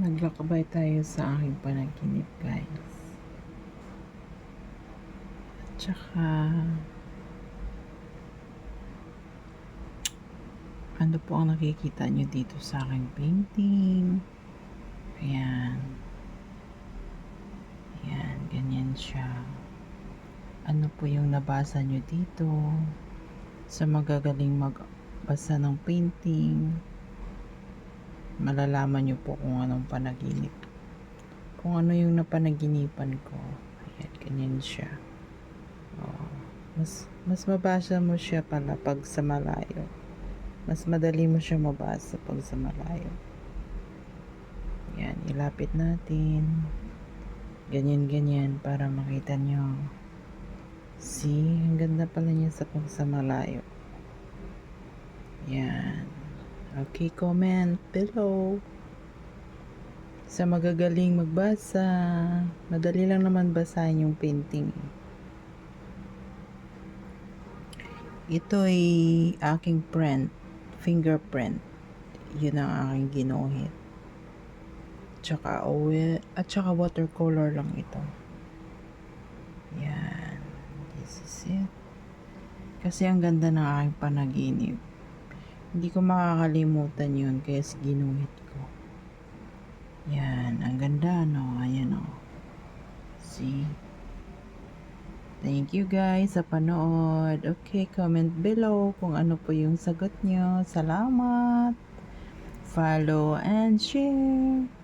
Naglakbay tayo sa aking panaginip, guys. At saka, ano po ang nakikita nyo dito sa aking painting? Ayan. Ayan, ganyan siya. Ano po yung nabasa nyo dito? Sa magagaling magbasa ng painting, malalaman nyo po kung anong panaginip. Kung ano yung napanaginipan ko. Ayan, ganyan siya. Oh, mas mabasa mo siya pala pag sa malayo. Mas madali mo siya mabasa pag sa malayo. Yan, ilapit natin. Ganyan para makita nyo. See, ang ganda pala niya sa pag sa malayo. Yan. Okay, comment below. Sa magagaling magbasa, madali lang naman basahin yung painting. Ito ay aking fingerprint. Yun ang aking ginuhit. Tsaka oil, at tsaka watercolor lang ito. Yan. This is it. Kasi ang ganda ng aking panaginip. Hindi ko makakalimutan yun kaya ginuhit ko. Yan. Ang ganda, no? Ayan, no? See? Thank you guys sa panood. Okay, comment below kung ano po yung sagot nyo. Salamat! Follow and share!